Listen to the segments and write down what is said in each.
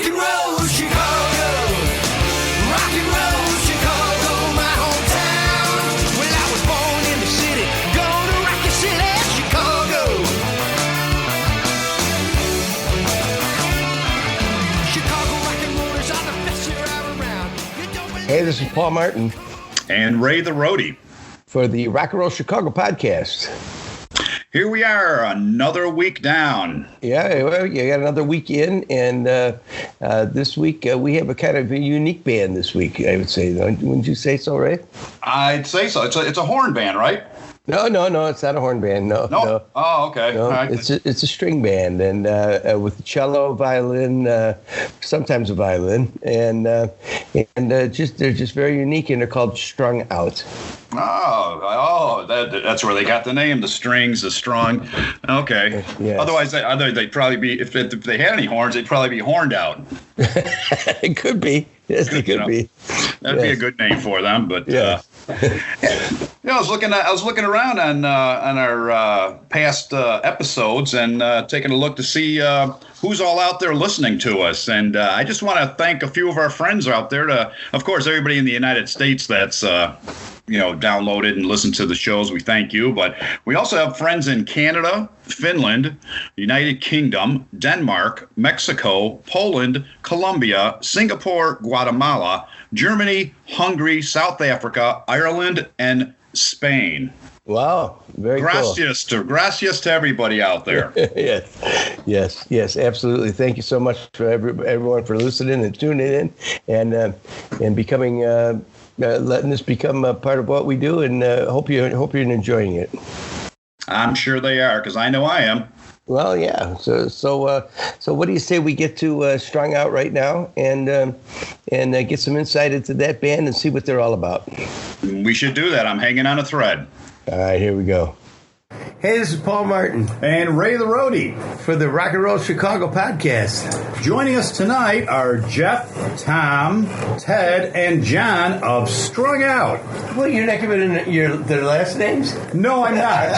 Rock and roll Chicago, rock and roll Chicago, my hometown. Well, I was born in the city, gonna rock your city, Chicago. Chicago rock and rollers are the best you're ever around. You don't believe Hey, this is Paul Martin And Ray the Roadie. for the Rock and Roll Chicago podcast. Here we are, another week down. Yeah, well, you got another week in, and this week we have a kind of a unique band this week, I would say. Wouldn't you say so, Ray? I'd say so. It's a horn band, right? No, it's not a horn band. No. Oh, okay. No, All right. it's a string band, and with cello, violin, sometimes a violin, and they're just very unique, and they're called Strung Out. That's where they got the name. The strings, the strung. Okay. Yes. Otherwise, they'd probably be, if they had any horns, they'd probably be horned out. It could be. Yes, it could be. That'd be a good name for them. But yeah. I was looking around on our past episodes and taking a look to see who's all out there listening to us. And I just want to thank a few of our friends out there. Of course, everybody in the United States that's downloaded and listened to the shows. We thank you. But we also have friends in Canada, Finland, United Kingdom, Denmark, Mexico, Poland, Colombia, Singapore, Guatemala, Germany, Hungary, South Africa, Ireland, and Spain. Wow, very gracias cool. Gracias to everybody out there. Yes, absolutely. Thank you so much for everyone for listening and tuning in and becoming letting this become a part of what we do, and hope you're enjoying it. I'm sure they are, because I know I am. Well, yeah. So what do you say we get to Strung Out right now and get some insight into that band and see what they're all about? We should do that. I'm hanging on a thread. All right, here we go. Hey, this is Paul Martin. And Ray the Roadie. For the Rock and Roll Chicago podcast. Joining us tonight are Jeff, Tom, Ted, and John of Strung Out. Well, you're not giving their last names? No, I'm not.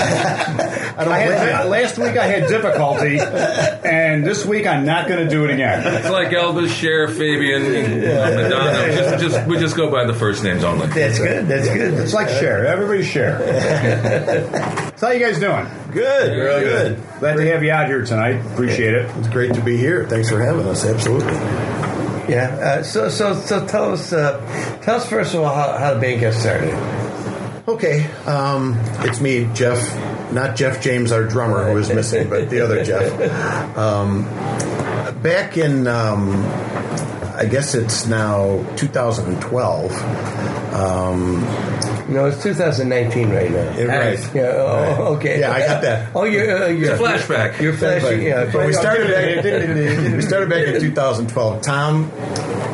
Last week I had difficulty, and this week I'm not going to do it again. It's like Elvis, Cher, Fabian, and Madonna. We just go by the first names only. That's good. It's like Cher. Everybody's Cher. So how you guys doing? Good. Real good. Glad to have you out here tonight. Appreciate it. It's great to be here. Thanks for having us. Absolutely. Yeah. So tell us first of all how the band got started. Okay. It's me, Jeff. Not Jeff James, our drummer, who is missing, but the other Jeff. Back in, I guess it's now 2012. No, it's 2019 right now. Right. Yeah. Oh, okay. Yeah, I got that. Oh, you're it's a flashback. You're flashing. Yeah. But we started back in 2012. Tom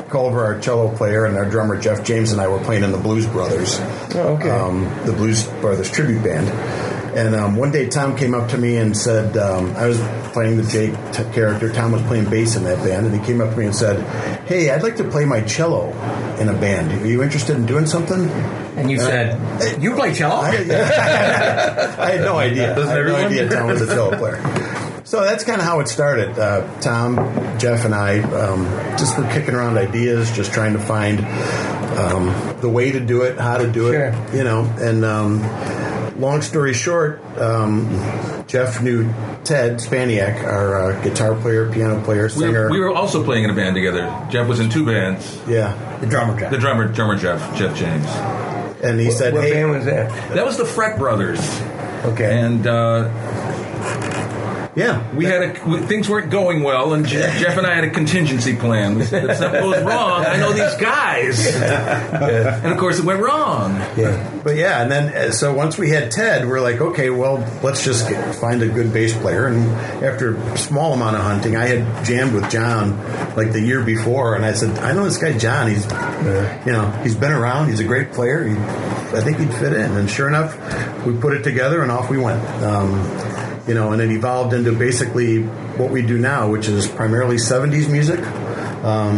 Culver, our cello player, and our drummer Jeff James and I were playing in the Blues Brothers. Oh, okay. The Blues Brothers tribute band. And one day Tom came up to me and said, I was playing the Jake character. Tom was playing bass in that band, and he came up to me and said, "Hey, I'd like to play my cello in a band. Are you interested in doing something?" And you said, "You play cello?" I had no idea. Tom was a cello player. So that's kind of how it started. Tom, Jeff, and I just were kicking around ideas, just trying to find the way to do it, how to do it, and long story short, Jeff knew Ted Spaniak, our guitar player, piano player, singer. We were also playing in a band together. Jeff was in two bands. Yeah. The drummer Jeff. The drummer Jeff James. And he said, what hey. band was that? That was the Freck Brothers. Okay. And yeah, things weren't going well, and Jeff and I had a contingency plan. We said, if something goes wrong, I know these guys. And of course, it went wrong. Yeah, but and then so once we had Ted, we're like, okay, well, let's just find a good bass player. And after a small amount of hunting, I had jammed with John like the year before, and I said, I know this guy John. He's, he's been around. He's a great player. I think he'd fit in. And sure enough, we put it together, and off we went. And it evolved into basically what we do now, which is primarily 70s music.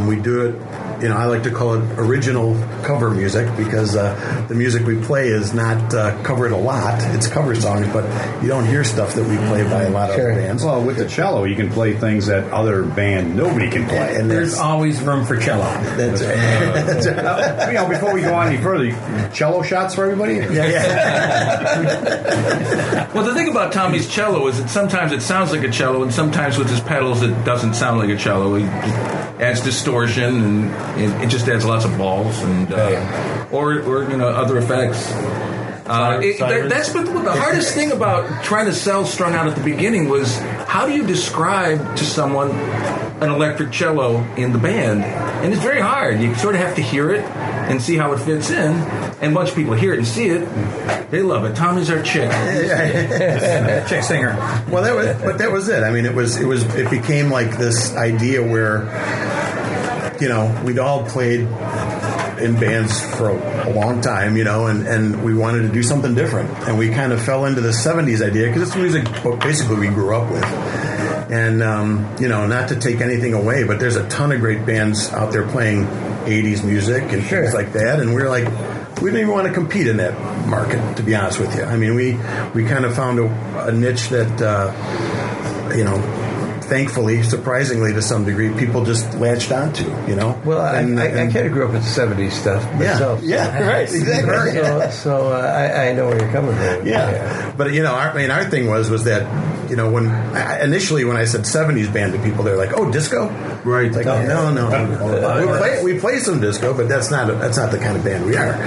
We do it I like to call it original cover music because the music we play is not covered a lot. It's cover songs, but you don't hear stuff that we play by a lot of other bands. Well, with the cello, you can play things that other band nobody can play. And There's always room for cello. That's right. Before we go on any further, cello shots for everybody? Well, the thing about Tommy's cello is that sometimes it sounds like a cello, and sometimes with his pedals it doesn't sound like a cello. He adds distortion, and it just adds lots of balls, and or other effects. That's what the hardest thing about trying to sell Strung Out at the beginning was, how do you describe to someone an electric cello in the band? And it's very hard. You sort of have to hear it and see how it fits in. And once people hear it and see it, they love it. Tommy's our chick. Chick singer. Well, that was it. I mean, it became like this idea where, we'd all played in bands for a long time, and we wanted to do something different. And we kind of fell into the 70s idea because it's music basically we grew up with. And, not to take anything away, but there's a ton of great bands out there playing 80s music and things like that. And we're like, we didn't even want to compete in that market, to be honest with you. I mean, we kind of found a niche that, thankfully, surpringly to some degree, people just latched onto, Well, I kind of grew up with 70s stuff myself. Yeah, right, exactly. So I know where you're coming from. Yeah. But, our thing was that, when I said 70s band to people, they're like, oh, disco? Right. It's like, no. We play some disco, but that's not the kind of band we are.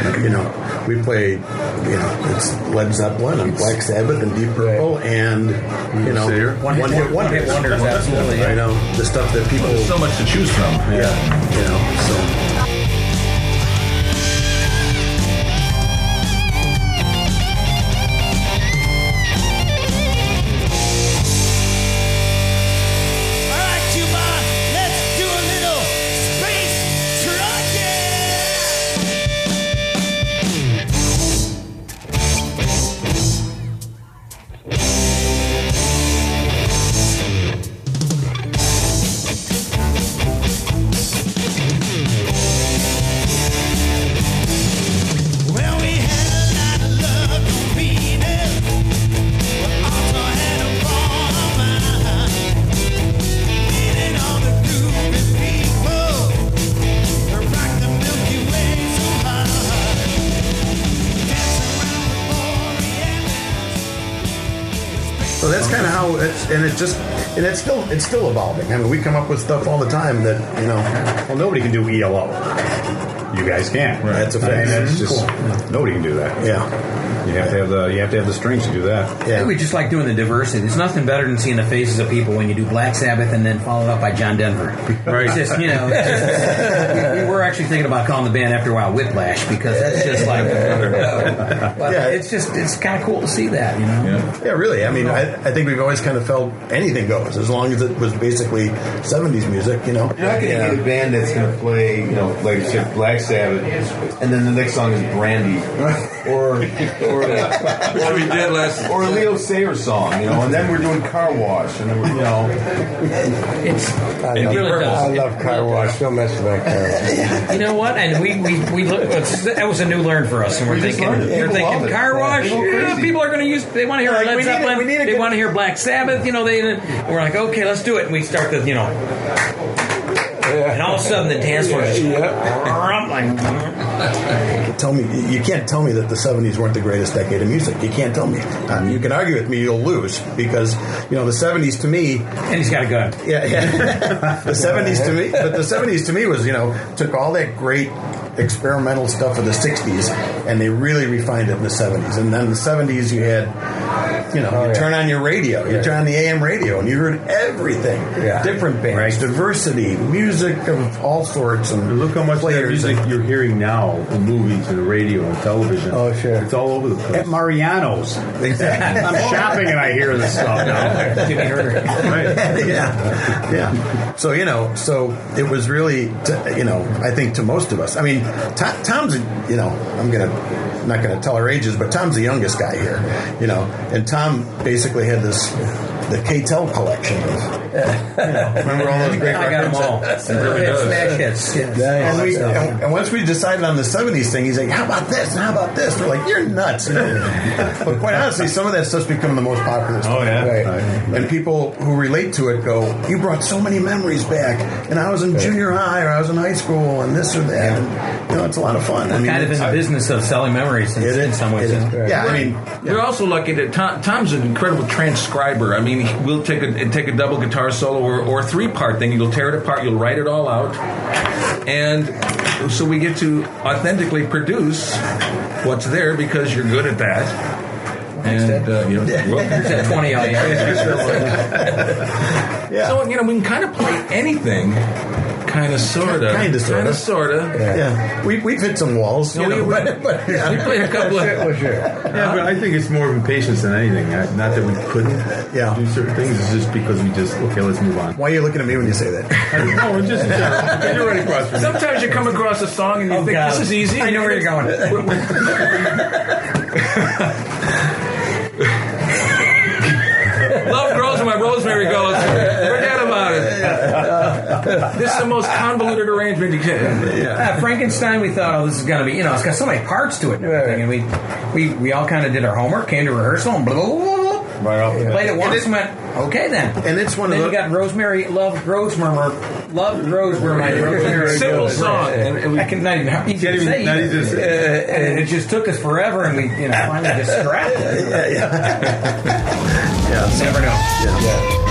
We play, it's Led Zeppelin and Black Sabbath and Deep Purple and, one hit wonders. Absolutely. I know the stuff that people. There's so much to choose from. So. All right, Cuba, let's do a little space Well, we had a lot of love to beat it, but also had a fall of mine. Meeting all the groovy people who rock the Milky Way so hard. Dancing around the Borealis. So that's kind of how it's still evolving. I mean, we come up with stuff all the time that Well, nobody can do ELO. You guys can. Right. That's a fact. I mean, that's just Cool. nobody can do that. Yeah. You have to have the strings to do that. Yeah. We just like doing the diversity. There's nothing better than seeing the faces of people when you do Black Sabbath and then followed up by John Denver. Right. It's just, we were actually thinking about calling the band after a while Whiplash because it's just like, but it's kind of cool to see that, Yeah, really. I mean, I think we've always kind of felt anything goes as long as it was basically 70s music, You're not going to get a band that's going to play, like you said, Black Sabbath, and then the next song is Brandy, or we did last. or a Leo Sayer song, and then we're doing Car Wash, and then we're, I love Car Wash. Don't mess with that Car Wash. You know what? And we look. That was a new learn for us, and we're thinking Car Wash. People are going to use. They want to hear Led Zeppelin. They want to hear Black Sabbath. We're like, okay, let's do it. And we start the, and all of a sudden the dance floor is You can't tell me that the 70s weren't the greatest decade of music. You can't tell me. You can argue with me, you'll lose because the 70s to me. And he's got a gun. Yeah. The 70s to me was took all that great experimental stuff of the 60s and they really refined it in the 70s. And then the 70s you had turn on your radio, you turn on the AM radio, and you heard everything. Yeah. Different bands, diversity, music of all sorts, and look how much music you're hearing now in movies and radio and television. Oh, sure. It's all over the place. At Mariano's. Exactly. I'm shopping and I hear this stuff now. Jimmy Herder. Right. Yeah. So it was really, I think to most of us. I mean, Tom's, I'm not going to tell our ages, but Tom's the youngest guy here, and Tom basically had this the K-Tel collection of, remember all those great I got them all. Smash hits. Yes. And once we decided on the 70s thing, he's like, how about this and how about this? We're like, you're nuts. But quite honestly, some of that stuff's become the most popular stuff. Oh, yeah. Right. And people who relate to it go, you brought so many memories back. And I was in junior high or I was in high school and this or that. And, it's a lot of fun. We're kind of in the business of selling memories in some ways. We're also lucky that Tom's an incredible transcriber. I mean, we'll take a double guitar solo or a 3-part thing. You'll tear it apart. You'll write it all out. And so we get to authentically produce what's there because you're good at that. And there's 20 out Yeah. So, we can kind of play anything. Kind of, sort of. Yeah. We've hit some walls. We played a couple of... Yeah, but I think it's more of impatience than anything. Not that we couldn't do certain things. It's just because we let's move on. Why are you looking at me when you say that? No, we're just... You're right across from me. Sometimes you come across a song and you think, this is easy. I know where you're going. Love grows where my rosemary goes. Forget about it. This is the most convoluted arrangement you can. Frankenstein, we thought, this is going to be, it's got so many parts to it and everything. And we all kind of did our homework, came to rehearsal, and blah, blah, blah, blah. Played it once and went, okay then. And it's one of you got Rosemary, Love Grows where my rosemary simple goes. song. And I can not even easy to say. And it just took us forever, and we finally just scrapped it. Yeah. Never know. Yeah.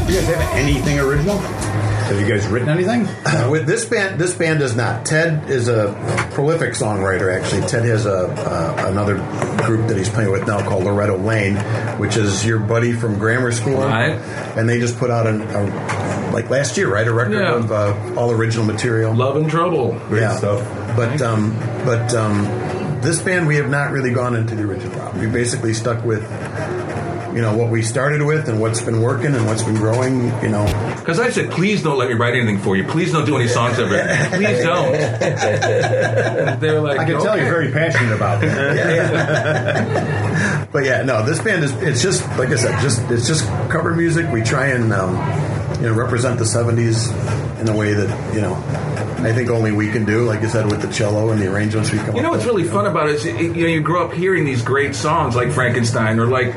Do you guys have anything original? Have you guys written anything? With this band does not. Ted is a prolific songwriter. Actually, Ted has another group that he's playing with now called Loretto Lane, which is your buddy from grammar school. Right. And they just put out like last year, right, a record of all original material. Love and Trouble. Great stuff. But this band, we have not really gone into the original route. We basically stuck with what we started with and what's been working and what's been growing, Because I said, please don't let me write anything for you. Please don't do any songs ever. Please don't. They're like, I can tell you're very passionate about it. But this band it's just, like I said, it's just cover music. We try and, represent the 70s in a way that, I think only we can do, like you said, with the cello and the arrangements we come up with. What's really fun about it is, you grow up hearing these great songs like Frankenstein or like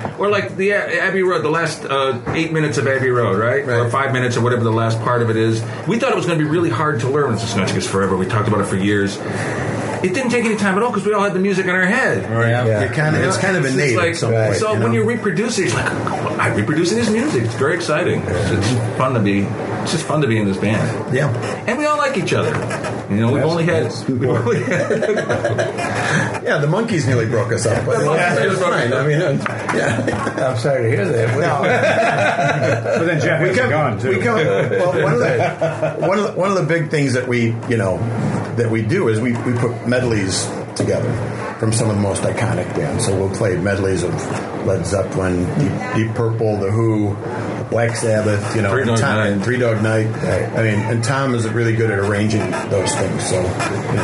the Abbey Road, the last 8 minutes of Abbey Road, right? Or 5 minutes or whatever the last part of it is. We thought it was going to be really hard to learn. It's just going to take us forever. We talked about it for years. It didn't take any time at all because we all had the music in our head. It's kind of innate. When you reproduce it, it's like, I'm reproducing this music. It's very exciting. It's fun to be. It's just fun to be in this band. Yeah, and we all like each other. We've only had. The Monkees nearly broke us up. But it was fine. I mean, I'm sorry to hear that. But then Jeff is gone too. One of the big things that we do is we put medleys together from some of the most iconic bands. So we'll play medleys of Led Zeppelin, Deep Purple, The Who, Black Sabbath, Three Dog Night. I mean, and Tom is really good at arranging those things. So,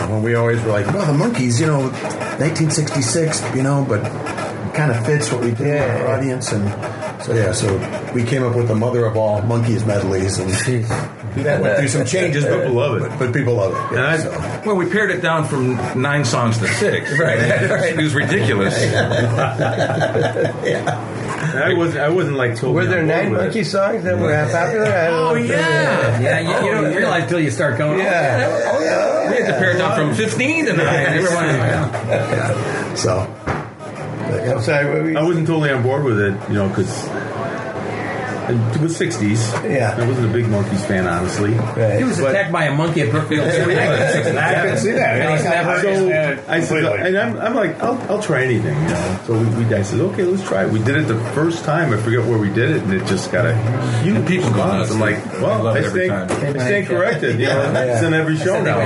when we always were like, well, the Monkees, 1966, but it kind of fits what we do with our audience. And so we came up with the mother of all Monkees medleys. And that went through some changes, but people love it. But people love it. Well, we pared it down from 9 songs to 6. Right. It was ridiculous. I wasn't like totally. Were there 9 Monkey songs that were popular? You don't realize till you start going. We had to pare it down from 15 to 9. So. I'm sorry. I wasn't totally on board with it, because It was 60s. Yeah. I wasn't a big Monkees fan, honestly. Right. He was attacked by a monkey at Brookfield. I can see that. So I said, and I'm like, I'll try anything, you know. So I said, okay, let's try it. We did it the first time. I forget where we did it, and it just got a huge people response. I'm like, well, I stand corrected. You know, it's in every show now.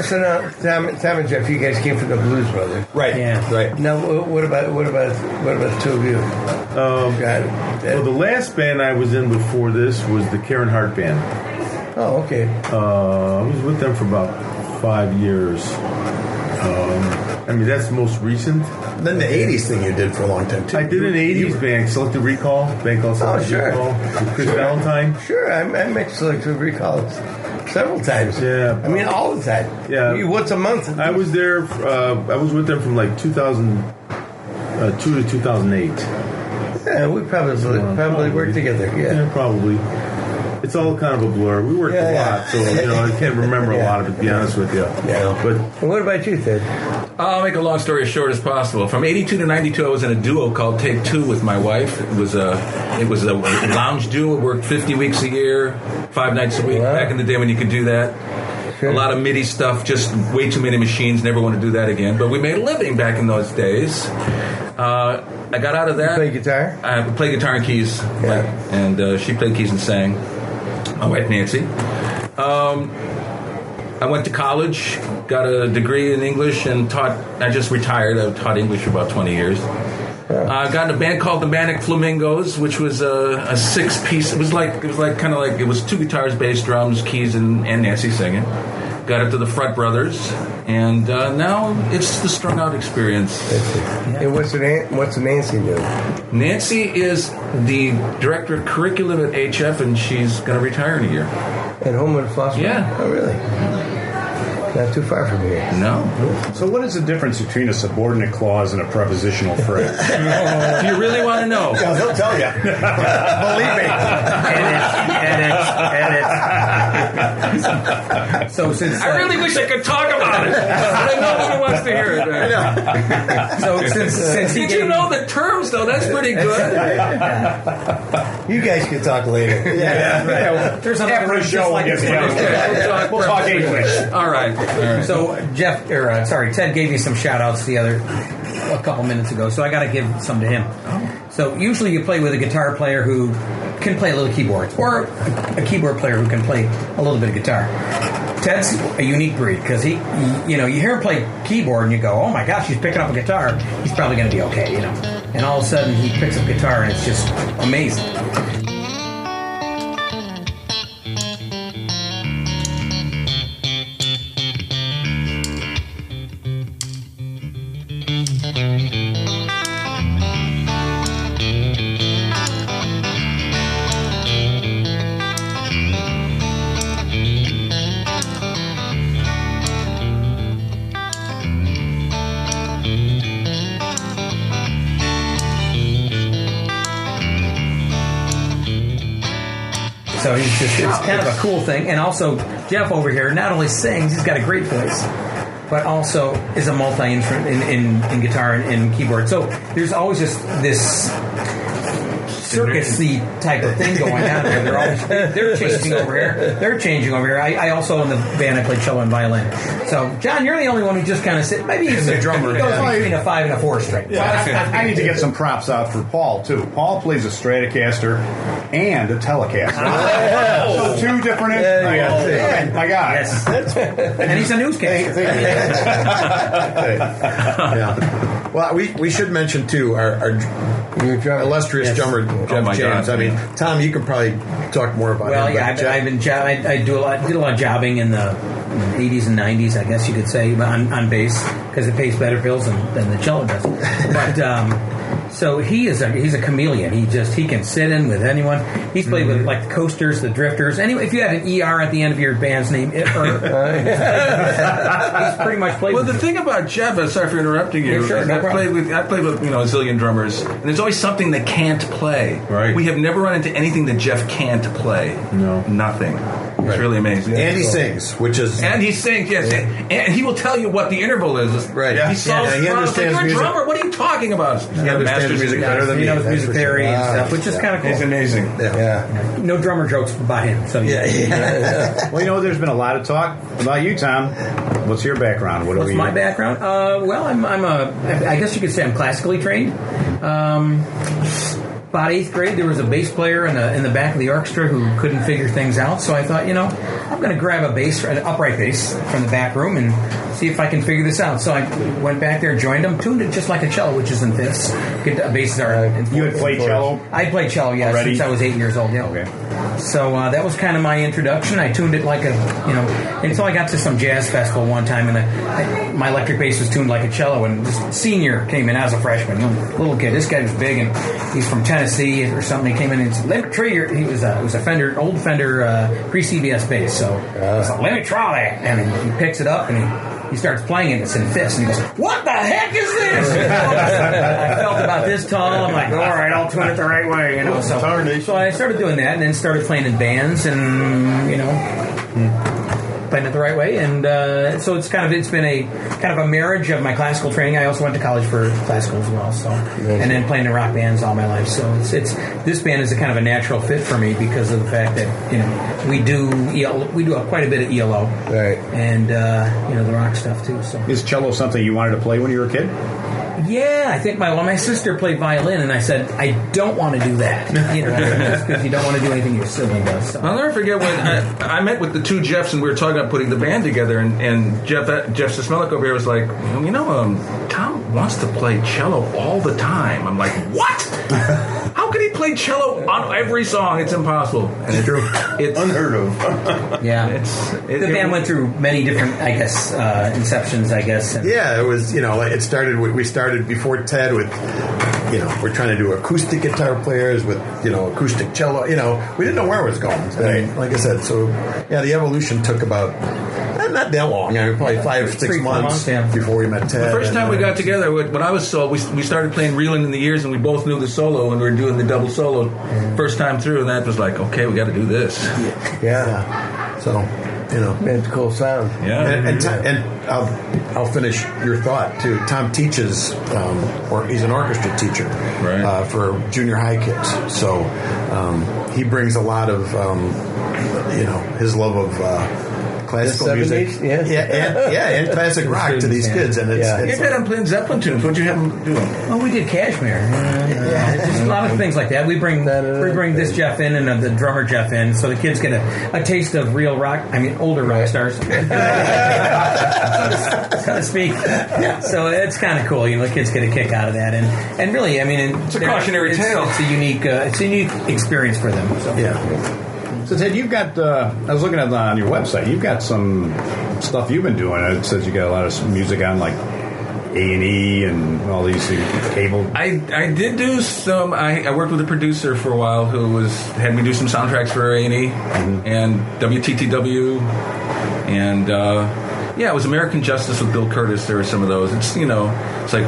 So now, Tom and Jeff, you guys came from the Blues Brothers, Right? Yeah. Right. Now, what about the two of you? Well, the last band I was in before this was the Karen Hart Band. Oh, okay. I was with them for about 5 years. I mean, that's the most recent. Then the 80s thing you did for a long time, too. I did an 80s band, Selective Recall, band called Selective Recall, with Chris Valentine. Sure, I met Selective Recall several times. Yeah. I mean, all the time. Yeah. Once a month. I was there, I was with them from like 2002 to 2008. Yeah, we probably worked together. Yeah, probably. It's all kind of a blur. We worked a lot, so I can't remember a lot of it, to be honest with you. Yeah. But and what about you, Ted? I'll make a long story as short as possible. From 82 to 92, I was in a duo called Take Two with my wife. It was a lounge duo. It worked 50 weeks a year, 5 nights a week. Wow. Back in the day when you could do that. Sure. A lot of MIDI stuff, just way too many machines. Never want to do that again. But we made a living back in those days. I got out of that. You play guitar? I play guitar and keys. Yeah. And she played keys and sang. My wife, Nancy. I went to college, got a degree in English, and I just retired. I taught English for about 20 years. I got in a band called the Manic Flamingos, which was a 6-piece. It was two guitars, bass, drums, keys, and Nancy singing. Got up to the Front Brothers, and now it's the Strung Out experience. And what's Nancy doing? Nancy is the director of curriculum at HF, and she's going to retire in a year. At home with Foster? Yeah. Oh, really? Not too far from here. No. So what is the difference between a subordinate clause and a prepositional phrase? Do you really want to know? Yeah, he'll tell you. Believe me. Edit. So since I really wish I could talk about it, but I know nobody wants to hear it. So since did you know the terms though? That's pretty good. You guys can talk later. There's another After the show, we'll talk English. All right. So Ted gave you some shout outs a couple minutes ago, so I got to give some to him. So usually you play with a guitar player who can play a little keyboard, or a keyboard player who can play a little bit of guitar. Ted's a unique breed because you hear him play keyboard and you go, oh my gosh, he's picking up a guitar, he's probably going to be okay, and all of a sudden he picks up guitar and it's just amazing. So it's kind of a cool thing. And also, Jeff over here not only sings, he's got a great voice, but also is a multi-instrument in guitar and keyboard. So there's always just this circus-y type of thing going on there. They're changing over here. They're changing over here. I also in the band I play cello and violin. So John, you're the only one who just kind of sits. Maybe he's a drummer. He goes between a 5 and a 4 string. Yeah. I need to get some props out for Paul too. Paul plays a Stratocaster and a Telecaster. So 2 different instruments. My God. Yes. And he's a newscaster. Yeah. Well, we should mention too our illustrious drummer Jeff James. God. I mean, Tom, you could probably talk more about him. Well, yeah, I did a lot of jobbing in the 80s and 90s, I guess you could say, on bass because it pays better bills than the cello does. But so he's a chameleon. He can sit in with anyone. He's played with like the Coasters, the Drifters. Anyway, if you had an ER at the end of your band's name, he's pretty much played. Well, with the thing about Jeff, sorry for interrupting you. Yeah, sure, no problem. I played with a zillion drummers, and there's always something that can't play. Right. We have never run into anything that Jeff can't play. No. Nothing. It's really amazing. And he sings, which is... And he sings, yes. And he will tell you what the interval is. Right. He solves he understands like, music. You're a drummer. What are you talking about? He understands music better than me. He knows music theory and stuff, which is kind of cool. He's amazing. Yeah. No drummer jokes by him. So Well, there's been a lot of talk about you, Tom. What's your background? What's my background? Well, I guess you could say I'm classically trained. About 8th grade, there was a bass player in the back of the orchestra who couldn't figure things out. So I thought, I'm going to grab an upright bass from the back room and see if I can figure this out. So I went back there, joined him, tuned it just like a cello, which is in fifths. Basses are in fourths. You had played cello? I played cello, yeah, already? since I was 8 years old. Yeah. Okay. So that was kind of my introduction. I tuned it like until I got to some jazz festival one time, and my electric bass was tuned like a cello. And this senior came in as a freshman, little kid. This guy was big, and he's from Tennessee or something. He came in and said, "Let me try your." It was a old Fender pre-CBS bass. So I said, "Let me try that." And he picks it up and he starts playing it. It's in fifths, and he goes, "What the heck is this?" I felt about this tall. I'm like, "All right, I'll tune it the right way," So I started doing that, and then started playing in bands, and playing it the right way. And so it's been a kind of a marriage of my classical training. I also went to college for classical as well. So and then playing in rock bands all my life. So it's this band is a kind of a natural fit for me because of the fact that we do quite a bit of ELO, right? And the rock stuff too. So is cello something you wanted to play when you were a kid? Yeah, I think my sister played violin, and I said, I don't want to do that. Just because you don't want to do anything your sibling does. So. I'll never forget when I met with the two Jeffs, and we were talking about putting the band together, and Jeff Sismelik over here was like, Tom wants to play cello all the time. I'm like, what? How could he play cello on every song? It's impossible. And It's true. It's unheard of. Yeah. The band went through many different, inceptions, I guess. Yeah, it was, it started, we started before Ted with, we're trying to do acoustic guitar players with, acoustic cello. We didn't know where it was going. And like I said, so, the evolution took about, not that long. Probably 5-6 months before we met Ted. The first time we got together, when I was solo, we started playing Reeling in the Years, and we both knew the solo, and we were doing the double solo first time through, and that was like, okay, we got to do this. Yeah. So, it's a cool sound. Yeah. And I'll finish your thought too. Tom teaches, or he's an orchestra teacher for junior high kids. So he brings a lot of, his love of classical music, and classic rock to these kids. And it's you had them playing Zeppelin tunes. What'd you have them doing? Oh, we did Kashmir. Just a lot of things like that. We bring this Jeff in and the drummer Jeff in, so the kids get a taste of real rock. Older rock stars, so to speak. So it's kind of cool. The kids get a kick out of that, and really, it's a cautionary tale. It's a unique experience for them. So. Yeah. So Ted, you've got. I was looking at on your website. You've got some stuff you've been doing. It says you got a lot of music on like A&E and all these cable. I did do some. I worked with a producer for a while who had me do some soundtracks for A&E and WTTW, and it was American Justice with Bill Curtis. There were some of those. It's it's like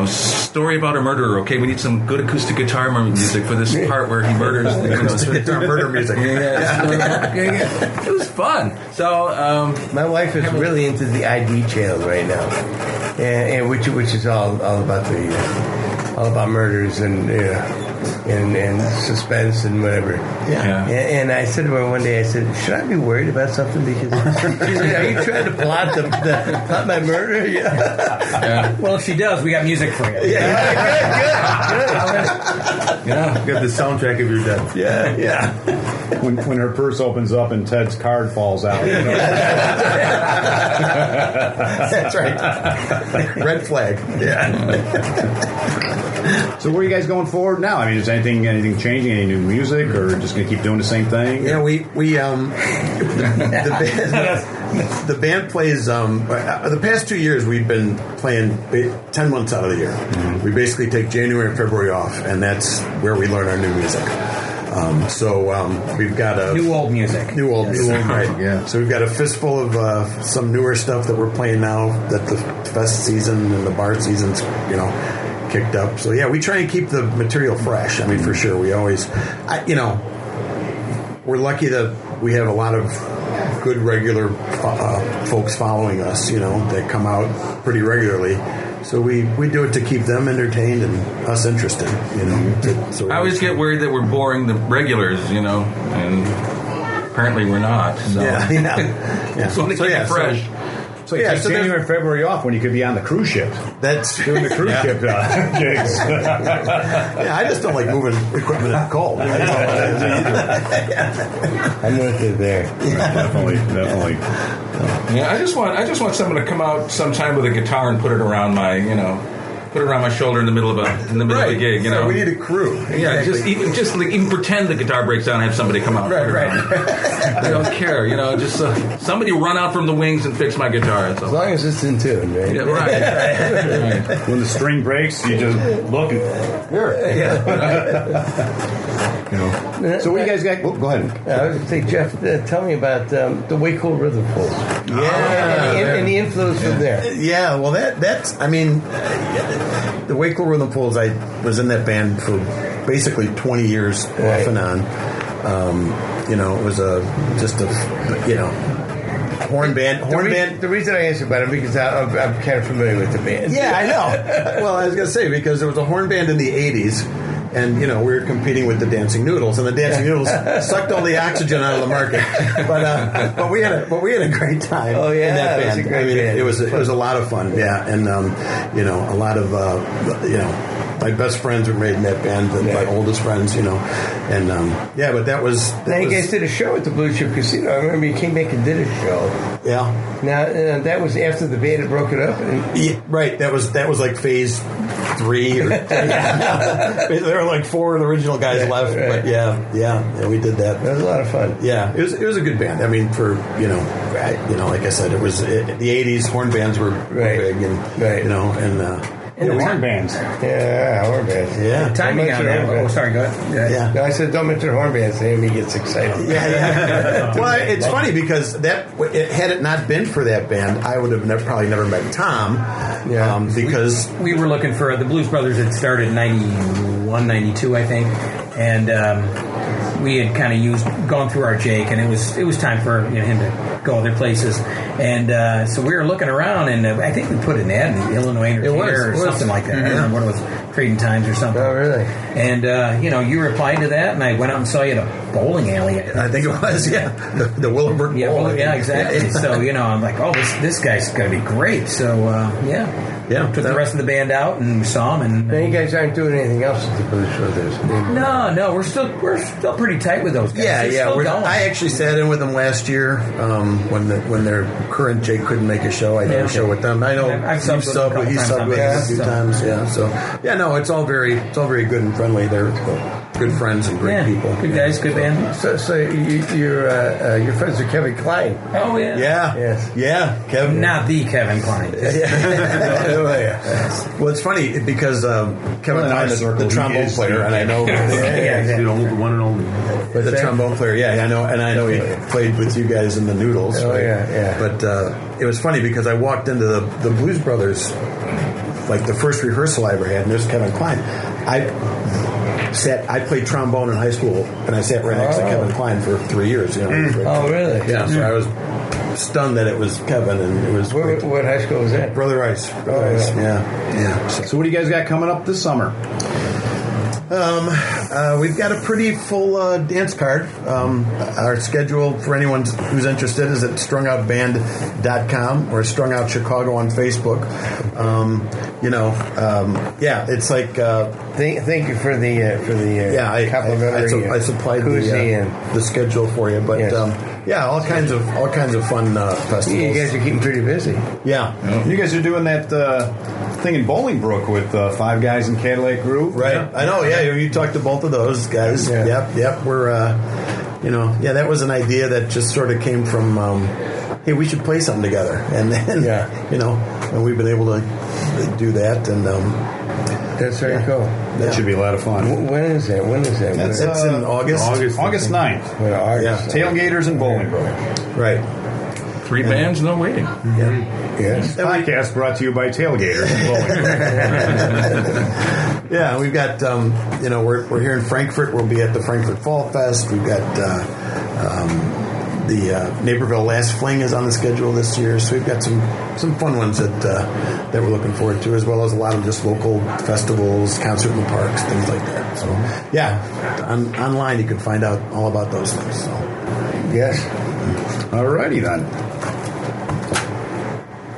story about a murderer. Okay, we need some good acoustic guitar music for this part where he murders. Acoustic guitar murder music. It was fun. So my wife is really into the ID channel right now, and which is all about all about murders and suspense and whatever. Yeah. And I said to her one day, I said, should I be worried about something? Because she's like, are you trying to plot my murder? Yeah. Well, if she does, we got music for you. Good. Yeah. You got the soundtrack of your death. Yeah. When her purse opens up and Ted's card falls out. That's right. Red flag. Yeah. So where are you guys going forward now? Is anything changing? Any new music, or just going to keep doing the same thing? Yeah, the band plays. The past 2 years, we've been playing 10 months out of the year. Mm-hmm. We basically take January and February off, and that's where we learn our new music. We've got a new old music, right? Yeah. So we've got a fistful of some newer stuff that we're playing now that the fest season and the bar season's kicked up. So we try and keep the material fresh. For sure, we always, we're lucky to we have a lot of good regular folks following us, that come out pretty regularly. So we do it to keep them entertained and us interested, So I always get worried that we're boring the regulars, and apparently we're not. So. Yeah. So to keep it fresh. So take January and February off when you could be on the cruise ship. That's doing the cruise ship gigs. I just don't like moving equipment in the cold. I'm with you there. Definitely. Yeah, I just want someone to come out sometime with a guitar and put it around my, put it around my shoulder in the middle of a gig. So we need a crew. Yeah, exactly. even pretend the guitar breaks down and have somebody come out. Right. I don't care. Just somebody run out from the wings and fix my guitar. As long as it's in tune, right? Yeah, right. When the string breaks, you just look and here. Yeah. So what you guys got? Go ahead. I was going to say, Jeff, tell me about the Way Cool Rhythm Pulls. And the influence from there. Yeah, well, that's the Way Cool Rhythm Pulls. I was in that band for basically 20 years, off and on. It was just a horn band. The reason I asked about it because I'm kind of familiar with the band. Yeah, I know. Well, I was going to say because there was a horn band in the 80s. And, we were competing with the Dancing Noodles, and the Dancing Noodles sucked all the oxygen out of the market. But we had a great time. Oh, yeah, in that band. It was a great band. It was a lot of fun. Yeah, and a lot of my best friends were made in that band, my oldest friends, but that was. Now you guys did a show at the Blue Chip Casino. I remember you came back and did a show. Yeah. Now that was after the band had broken up. Yeah, right. That was like phase 3 or there were like 4 of the original guys left, right. But yeah, we did that. That was a lot of fun. Yeah, it was a good band. I mean, for like I said, it was the '80s. Horn bands were big, and and the horn bands. Yeah, horn bands. Yeah. Timing on that. Oh, sorry, go ahead. Yeah. No, I said don't mention horn bands. Then he gets excited. Yeah. Well, it's funny because had it not been for that band, I would have probably never met Tom. Yeah. Because we were looking for the Blues Brothers had started in 91, 92, I think, and we had kind of gone through our Jake, and it was time for him to go other places, and so we were looking around, and I think we put an ad in the Illinois Entertainer or something like that. Mm-hmm. I don't remember what it was, Trading Times or something. Oh, really? And you replied to that, and I went out and saw you at a bowling alley. I think it was, yeah, the Willowbrook Bowling. Yeah, exactly. So I'm like, oh, this guy's going to be great. So took the rest of the band out and we saw him. And you guys aren't doing anything else at the Blues Brothers. No, we're still pretty tight with those guys. Yeah. I actually sat in with them last year when their current Jake couldn't make a show. I did a show with them. I know I've subbed with us a few times. Yeah. So it's all very good and friendly. They're good friends and great people. Good guys, good band. So your friends are Kevin Klein. Oh yeah. Yes. Yeah, Kevin. Not the Kevin Klein. Well, it's funny because Kevin Klein is the trombone player, and I know the one and only. The trombone player, I know he played with you guys in the Noodles. Oh, right? yeah. But it was funny because I walked into the Blues Brothers, like the first rehearsal I ever had, and there's Kevin Klein. I played trombone in high school, and I sat right next to Kevin Klein for 3 years. Oh, really? Yeah, so I was stunned that it was Kevin, and it was. What high school was that? Brother Rice. Yeah. So what do you guys got coming up this summer? We've got a pretty full dance card. Our schedule for anyone who's interested is at strungoutband.com or Strung Out Chicago on Facebook. It's like thank you for the complimentary. I supplied the schedule for you, but all kinds of fun festivals. You guys are keeping pretty busy. Yeah, you guys are doing that thing in Bolingbrook with 5 guys in Cadillac Groove, right? Yeah. I know. Yeah, you talked to both of those guys. Yeah. Yep. We're that was an idea that just sort of came from hey, we should play something together, and then and we've been able to do that, and that's very cool. That should be a lot of fun. When is that? That's in August. August 9th. Tailgaters in Bolingbrook. Right. 3 bands, no waiting. Yeah. Yes. Podcast brought to you by Tailgaters in Bolingbrook. Yeah, we've got we're here in Frankfurt. We'll be at the Frankfurt Fall Fest. We've got The Naperville Last Fling is on the schedule this year, so we've got some fun ones that we're looking forward to, as well as a lot of just local festivals, concert in the parks, things like that. So, online you can find out all about those things. So, yes. Alrighty then.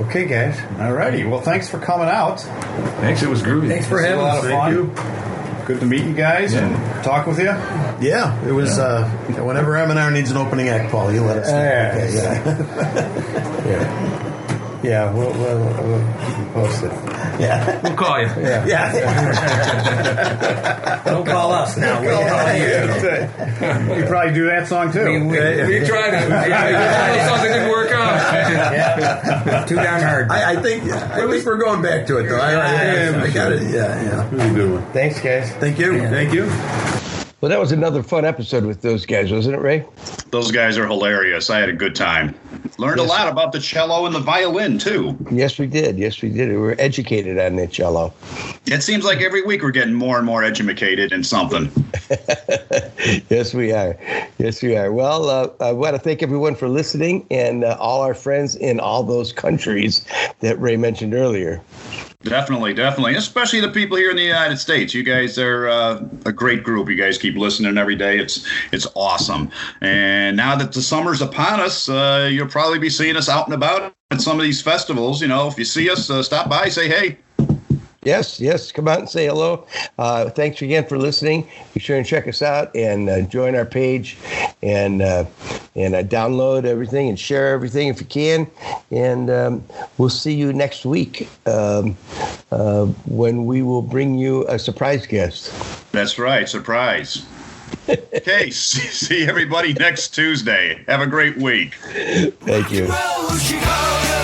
Okay, guys. Alrighty. Well, thanks for coming out. Thanks. It was groovy. Thanks for having us. Thank you. Good to meet you guys and talk with you. Yeah, it was. Whenever M&R needs an opening act, Paul, you let us know. Yeah, we'll keep you posted. Yeah, We'll call you. yeah. Don't call us now. We'll call you. You probably do that song too. We tried it. Yeah, something didn't work out. Too darn hard. I think we're going back to it though. I got it. Yeah. Really good one. Thanks, guys. Thank you. Yeah. Thank you. Well, that was another fun episode with those guys, wasn't it, Ray? Those guys are hilarious. I had a good time. Learned a lot about the cello and the violin, too. Yes, we did. We were educated on the cello. It seems like every week we're getting more and more educated in something. Yes, we are. Well, I want to thank everyone for listening and all our friends in all those countries that Ray mentioned earlier. Definitely. Especially the people here in the United States. You guys are a great group. You guys keep listening every day. It's awesome. And now that the summer's upon us, you'll probably be seeing us out and about at some of these festivals. You know, if you see us, stop by, say hey. Yes. Come out and say hello. Thanks again for listening. Be sure and check us out and join our page and download everything and share everything if you can. And we'll see you next week when we will bring you a surprise guest. That's right. Surprise. Okay. See everybody next Tuesday. Have a great week. Thank you. Chicago.